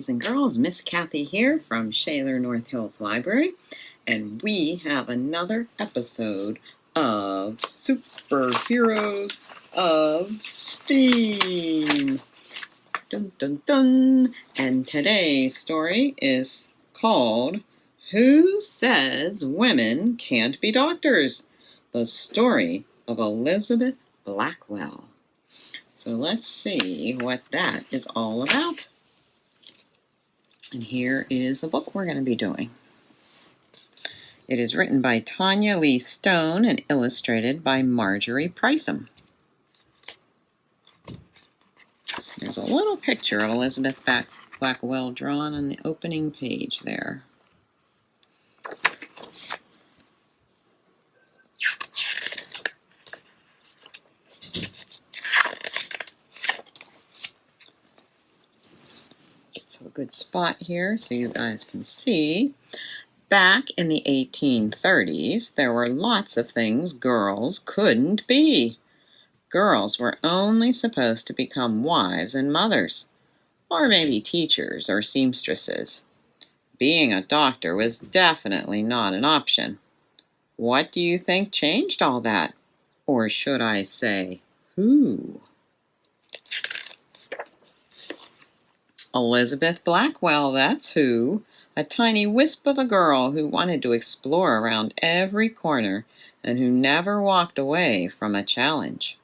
and girls, Miss Kathy here from Shaler North Hills Library, and we have another episode of Superheroes of Steam. Dun dun dun! And today's story is called Who Says Women Can't Be Doctors? The story of Elizabeth Blackwell. So let's see what that is all about. And here is the book we're going to be doing. It is written by Tanya Lee Stone and illustrated by Marjorie Priceam. There's a little picture of Elizabeth Blackwell drawn on the opening page there. Get to a good spot here so you guys can see. Back in the 1830s, there were lots of things girls couldn't be. Girls were only supposed to become wives and mothers, or maybe teachers or seamstresses. Being a doctor was definitely not an option. What do you think changed all that? Or should I say, who? Elizabeth Blackwell, that's who. A tiny wisp of a girl who wanted to explore around every corner and who never walked away from a challenge.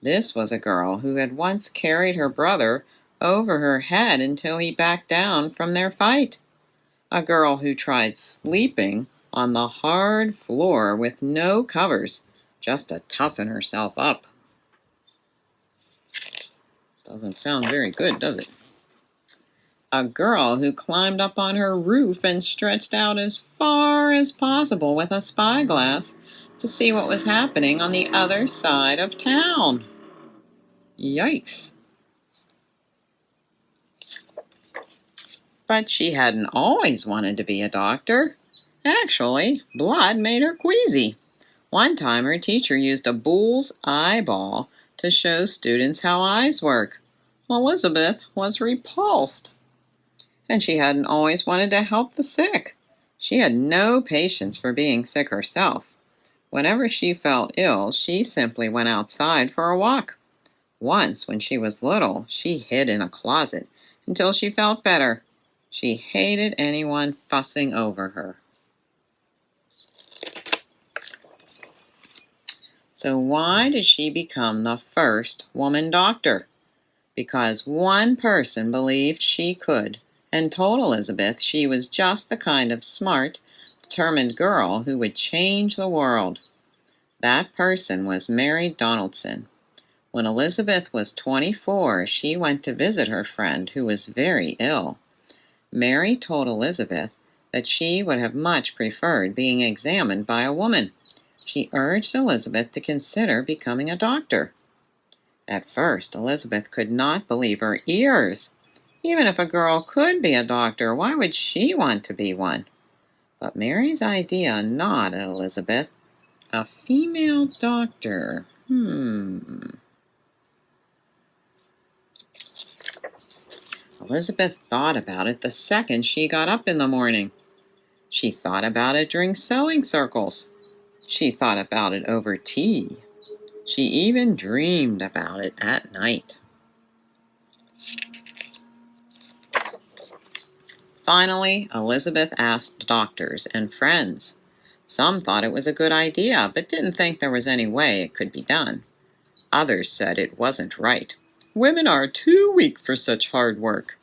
This was a girl who had once carried her brother over her head until he backed down from their fight. A girl who tried sleeping on the hard floor with no covers just to toughen herself up. Doesn't sound very good, does it? A girl who climbed up on her roof and stretched out as far as possible with a spyglass to see what was happening on the other side of town. Yikes. But she hadn't always wanted to be a doctor. Actually, blood made her queasy. One time her teacher used a bull's eyeball to show students how eyes work. Elizabeth was repulsed. And she hadn't always wanted to help the sick. She had no patience for being sick herself. Whenever she felt ill, she simply went outside for a walk. Once, when she was little, she hid in a closet until she felt better. She hated anyone fussing over her. So why did she become the first woman doctor? Because one person believed she could and told Elizabeth she was just the kind of smart, determined girl who would change the world. That person was Mary Donaldson. When Elizabeth was 24, she went to visit her friend who was very ill. Mary told Elizabeth that she would have much preferred being examined by a woman. She urged Elizabeth to consider becoming a doctor. At first, Elizabeth could not believe her ears. Even if a girl could be a doctor, why would she want to be one? But Mary's idea gnawed at Elizabeth. A female doctor. Elizabeth thought about it the second she got up in the morning. She thought about it during sewing circles. She thought about it over tea. She even dreamed about it at night. Finally, Elizabeth asked doctors and friends. Some thought it was a good idea, but didn't think there was any way it could be done. Others said it wasn't right. Women are too weak for such hard work.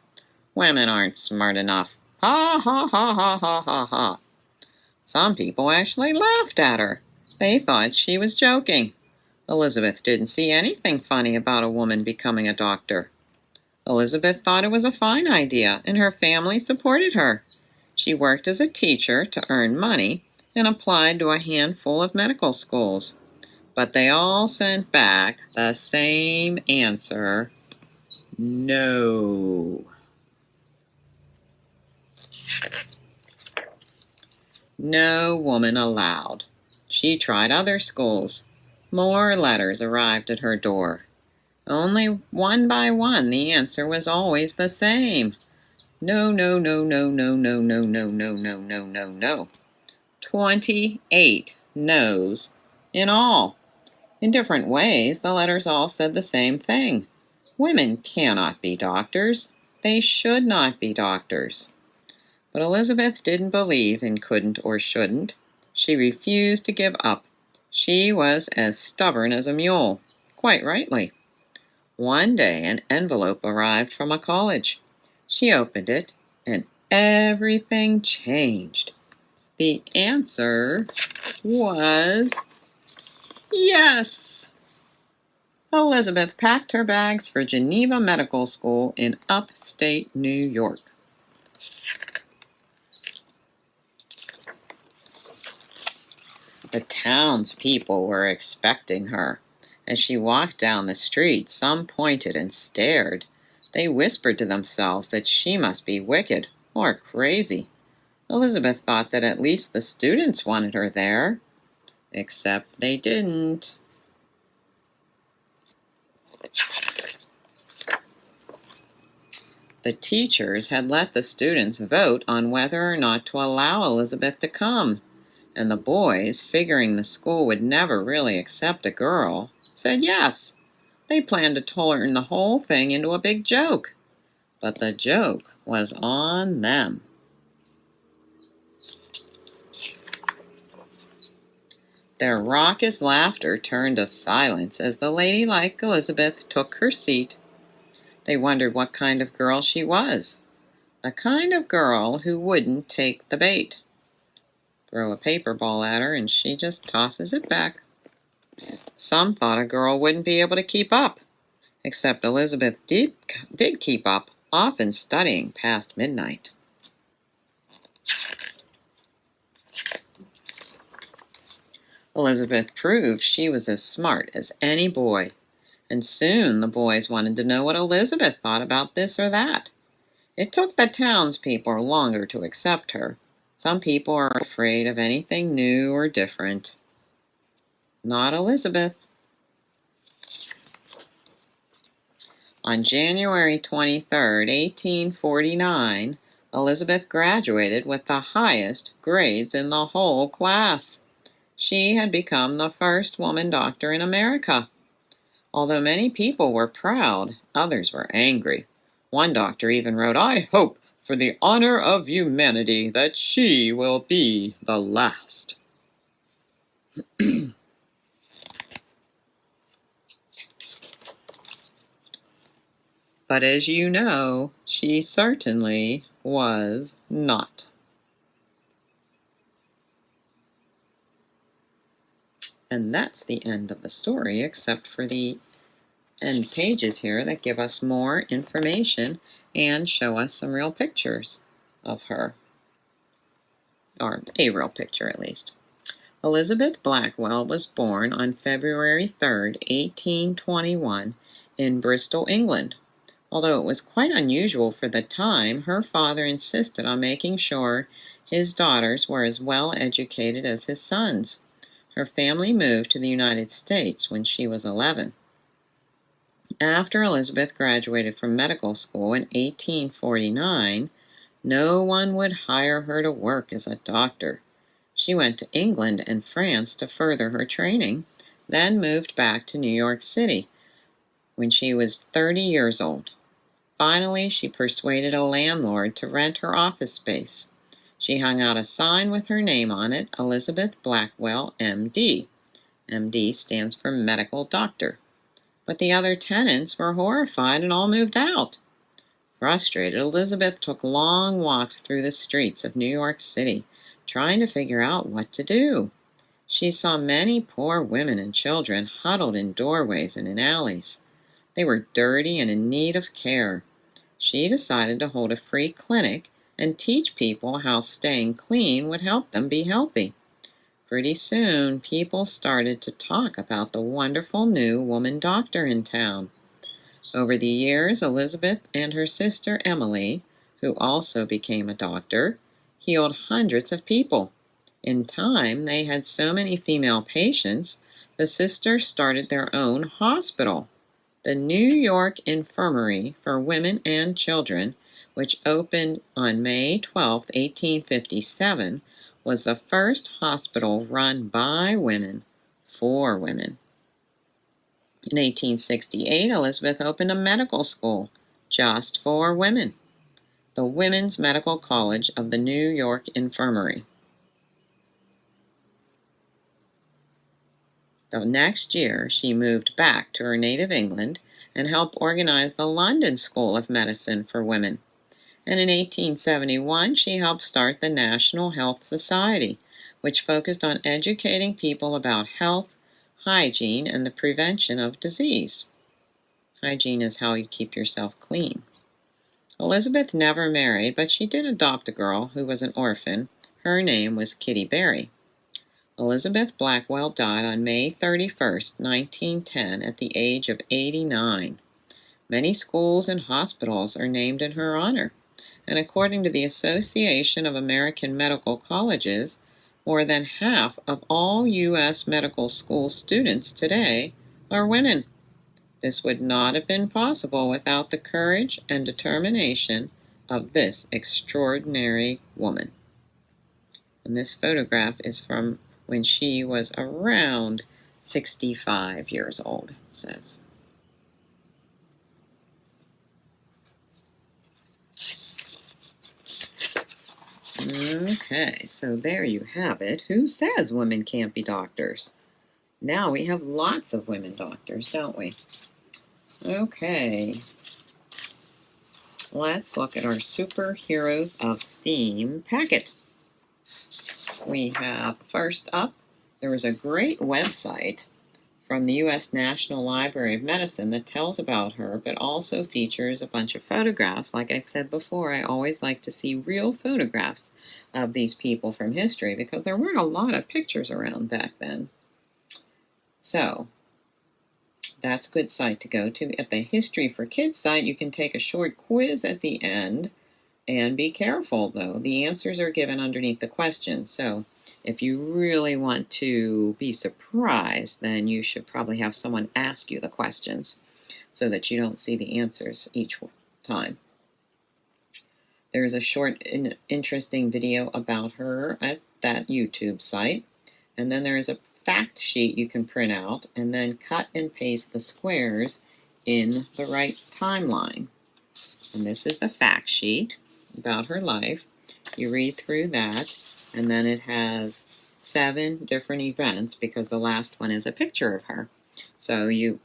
Women aren't smart enough. Ha ha ha ha ha ha ha. Some people actually laughed at her. They thought she was joking. Elizabeth didn't see anything funny about a woman becoming a doctor. Elizabeth thought it was a fine idea, and her family supported her. She worked as a teacher to earn money and applied to a handful of medical schools. But they all sent back the same answer: no. No woman allowed. She tried other schools. More letters arrived at her door. Only one by one, the answer was always the same: No, no, no, no, no, no, no, no, no, no, no, no, no. 28 no's in all. In different ways, the letters all said the same thing. Women cannot be doctors. They should not be doctors. But Elizabeth didn't believe in couldn't or shouldn't. She refused to give up. She was as stubborn as a mule. Quite rightly. One day an envelope arrived from a college. She opened it, and everything changed. The answer was yes. Elizabeth packed her bags for Geneva Medical School in upstate New York. The townspeople were expecting her. As she walked down the street, some pointed and stared. They whispered to themselves that she must be wicked or crazy. Elizabeth thought that at least the students wanted her there. Except they didn't. The teachers had let the students vote on whether or not to allow Elizabeth to come, and the boys, figuring the school would never really accept a girl, said yes. They planned to turn the whole thing into a big joke. But the joke was on them. Their raucous laughter turned to silence as the ladylike Elizabeth took her seat. They wondered what kind of girl she was. The kind of girl who wouldn't take the bait. Throw a paper ball at her and she just tosses it back. Some thought a girl wouldn't be able to keep up. Except Elizabeth did keep up, often studying past midnight. Elizabeth proved she was as smart as any boy, and soon the boys wanted to know what Elizabeth thought about this or that. It took the townspeople longer to accept her. Some people are afraid of anything new or different. Not Elizabeth. On January 23, 1849, Elizabeth graduated with the highest grades in the whole class. She had become the first woman doctor in America. Although many people were proud, others were angry. One doctor even wrote, "I hope, for the honor of humanity, that she will be the last." But as you know, she certainly was not. And that's the end of the story, except for the end pages here that give us more information and show us some real pictures of her. Or a real picture, at least. Elizabeth Blackwell was born on February 3, 1821, in Bristol, England. Although it was quite unusual for the time, her father insisted on making sure his daughters were as well educated as his sons. Her family moved to the United States when she was 11. After Elizabeth graduated from medical school in 1849, no one would hire her to work as a doctor. She went to England and France to further her training, then moved back to New York City when she was 30 years old. Finally, she persuaded a landlord to rent her office space. She hung out a sign with her name on it, Elizabeth Blackwell, M.D. M.D. stands for medical doctor. But the other tenants were horrified and all moved out. Frustrated, Elizabeth took long walks through the streets of New York City, trying to figure out what to do. She saw many poor women and children huddled in doorways and in alleys. They were dirty and in need of care. She decided to hold a free clinic and teach people how staying clean would help them be healthy. Pretty soon, people started to talk about the wonderful new woman doctor in town. Over the years, Elizabeth and her sister Emily, who also became a doctor, healed hundreds of people. In time, they had so many female patients, the sisters started their own hospital, the New York Infirmary for Women and Children, which opened on May 12, 1857, was the first hospital run by women for women. In 1868, Elizabeth opened a medical school just for women, the Women's Medical College of the New York Infirmary. The next year, she moved back to her native England and helped organize the London School of Medicine for Women. And in 1871, she helped start the National Health Society, which focused on educating people about health, hygiene, and the prevention of disease. Hygiene is how you keep yourself clean. Elizabeth never married, but she did adopt a girl who was an orphan. Her name was Kitty Berry. Elizabeth Blackwell died on May 31st, 1910, at the age of 89. Many schools and hospitals are named in her honor, and according to the Association of American Medical Colleges, more than half of all U.S. medical school students today are women. This would not have been possible without the courage and determination of this extraordinary woman. And this photograph is from when she was around 65 years old, it says. Okay, so there you have it. Who says women can't be doctors? Now we have lots of women doctors, don't we? Okay. Let's look at our Superheroes of STEAM packet. We have, first up, there was a great website from the U.S. National Library of Medicine that tells about her, but also features a bunch of photographs. Like I've said before, I always like to see real photographs of these people from history because there weren't a lot of pictures around back then. So, that's a good site to go to. At the History for Kids site, you can take a short quiz at the end. And be careful, though. The answers are given underneath the question. So if you really want to be surprised, then you should probably have someone ask you the questions so that you don't see the answers each time. There's a short, interesting video about her at that YouTube site. And then there's a fact sheet you can print out and then cut and paste the squares in the right timeline. And this is the fact sheet about her life. You read through that, and then it has 7 different events because the last one is a picture of her. So you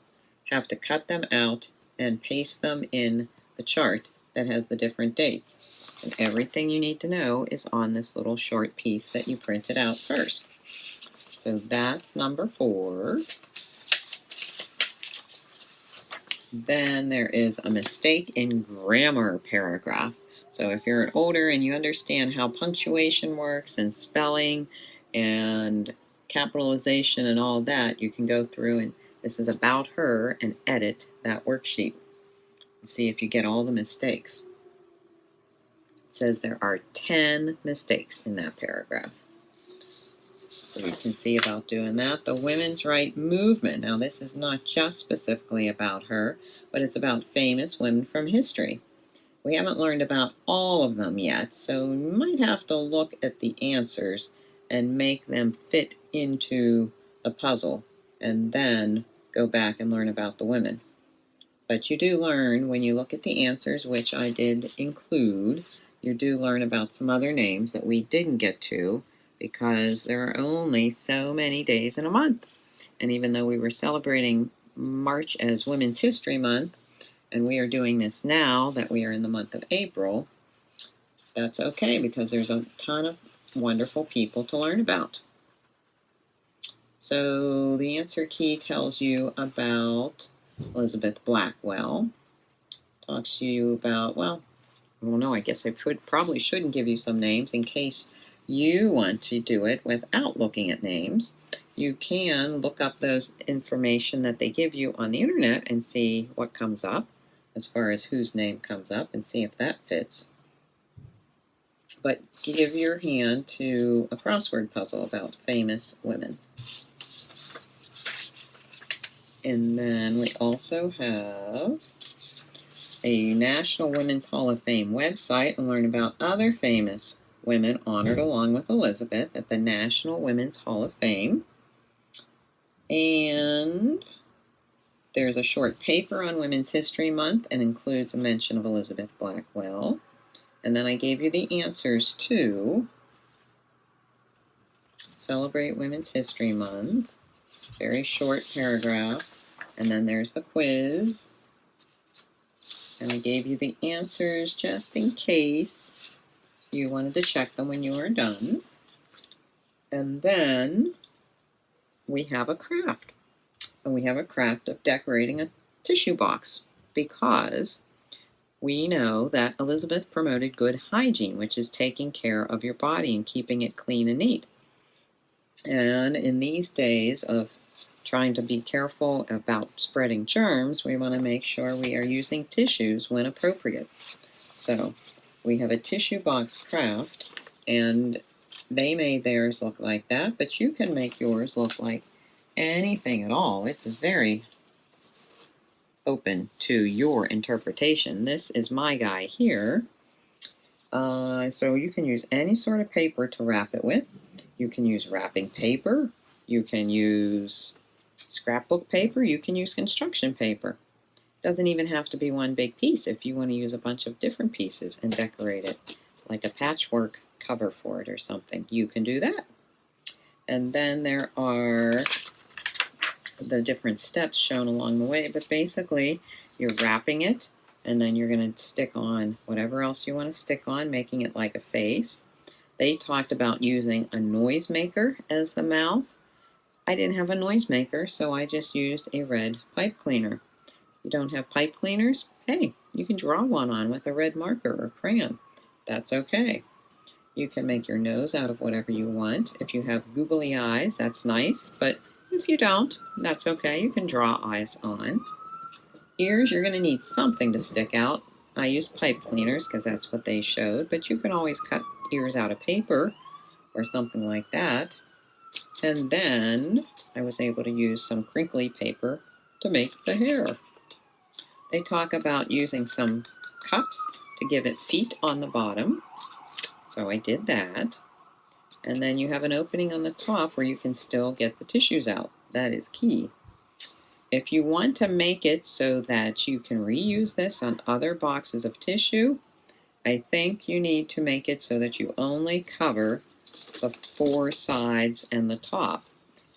have to cut them out and paste them in the chart that has the different dates. And everything you need to know is on this little short piece that you printed out first. So that's number 4. Then there is a mistake in grammar paragraph. So if you're older and you understand how punctuation works and spelling and capitalization and all that, you can go through, and this is about her, and edit that worksheet and see if you get all the mistakes. It says there are 10 mistakes in that paragraph. So you can see about doing that. The women's right movement. Now this is not just specifically about her, but it's about famous women from history. We haven't learned about all of them yet, so we might have to look at the answers and make them fit into the puzzle, and then go back and learn about the women. But you do learn when you look at the answers, which I did include, you do learn about some other names that we didn't get to because there are only so many days in a month. And even though we were celebrating March as Women's History Month, and we are doing this now that we are in the month of April, that's okay because there's a ton of wonderful people to learn about. So the answer key tells you about Elizabeth Blackwell. Talks to you about, well, I don't know, I guess I probably shouldn't give you some names in case you want to do it without looking at names. You can look up those information that they give you on the internet and see what comes up as far as whose name comes up and see if that fits. But give your hand to a crossword puzzle about famous women. And then we also have a National Women's Hall of Fame website and learn about other famous women honored along with Elizabeth at the National Women's Hall of Fame. And there's a short paper on Women's History Month and includes a mention of Elizabeth Blackwell. And then I gave you the answers to Celebrate Women's History Month. Very short paragraph. And then there's the quiz. And I gave you the answers just in case you wanted to check them when you were done. And then we have a craft. And we have a craft of decorating a tissue box because we know that Elizabeth promoted good hygiene, which is taking care of your body and keeping it clean and neat. And in these days of trying to be careful about spreading germs, we want to make sure we are using tissues when appropriate. So we have a tissue box craft, and they made theirs look like that, but you can make yours look like anything at all. It's very open to your interpretation. This is my guy here. So you can use any sort of paper to wrap it with. You can use wrapping paper. You can use scrapbook paper. You can use construction paper. Doesn't even have to be one big piece if you want to use a bunch of different pieces and decorate it, like a patchwork cover for it or something. You can do that. And then there are the different steps shown along the way, but basically you're wrapping it and then you're going to stick on whatever else you want to stick on, making it like a face. They talked about using a noisemaker as the mouth. I didn't have a noisemaker, so I just used a red pipe cleaner. You don't have pipe cleaners? Hey, you can draw one on with a red marker or crayon. That's okay. You can make your nose out of whatever you want. If you have googly eyes, that's nice, but if you don't, that's okay. You can draw eyes on. Ears, you're going to need something to stick out. I used pipe cleaners because that's what they showed, but you can always cut ears out of paper or something like that. And then I was able to use some crinkly paper to make the hair. They talk about using some cups to give it feet on the bottom. So I did that. And then you have an opening on the top where you can still get the tissues out. That is key. If you want to make it so that you can reuse this on other boxes of tissue, I think you need to make it so that you only cover the four sides and the top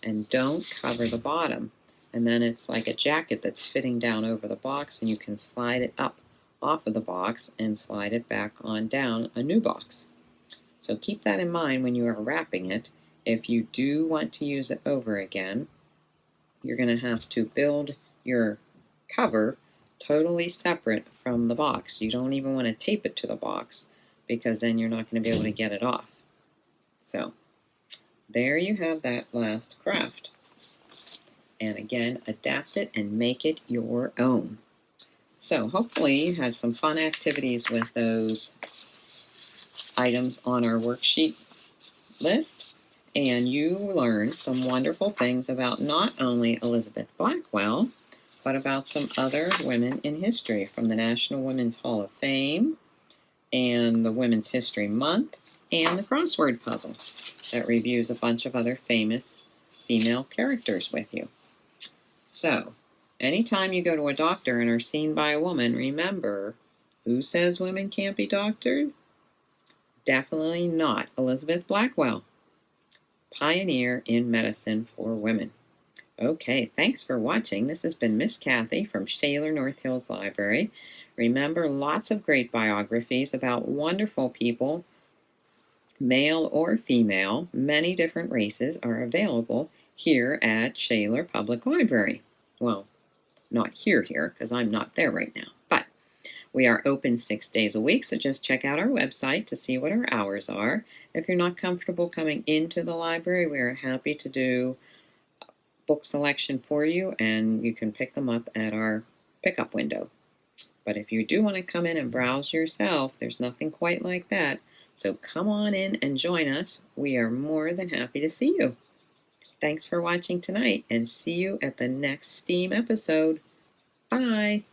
and don't cover the bottom. And then it's like a jacket that's fitting down over the box, and you can slide it up off of the box and slide it back on down a new box. So keep that in mind when you are wrapping it. If you do want to use it over again, you're going to have to build your cover totally separate from the box. You don't even want to tape it to the box because then you're not going to be able to get it off. So there you have that last craft. And again, adapt it and make it your own. So hopefully you had some fun activities with those items on our worksheet list, and you learned some wonderful things about not only Elizabeth Blackwell, but about some other women in history from the National Women's Hall of Fame and the Women's History Month and the crossword puzzle that reviews a bunch of other famous female characters with you. So, anytime you go to a doctor and are seen by a woman, remember, who says women can't be doctored? Definitely not Elizabeth Blackwell, pioneer in medicine for women. Okay, thanks for watching. This has been Miss Kathy from Shaler North Hills Library. Remember, lots of great biographies about wonderful people, male or female, many different races are available here at Shaler Public Library. Well, not here, because I'm not there right now, but we are open 6 days a week, so just check out our website to see what our hours are. If you're not comfortable coming into the library, we are happy to do book selection for you, and you can pick them up at our pickup window. But if you do want to come in and browse yourself, there's nothing quite like that. So come on in and join us. We are more than happy to see you. Thanks for watching tonight, and see you at the next STEAM episode. Bye.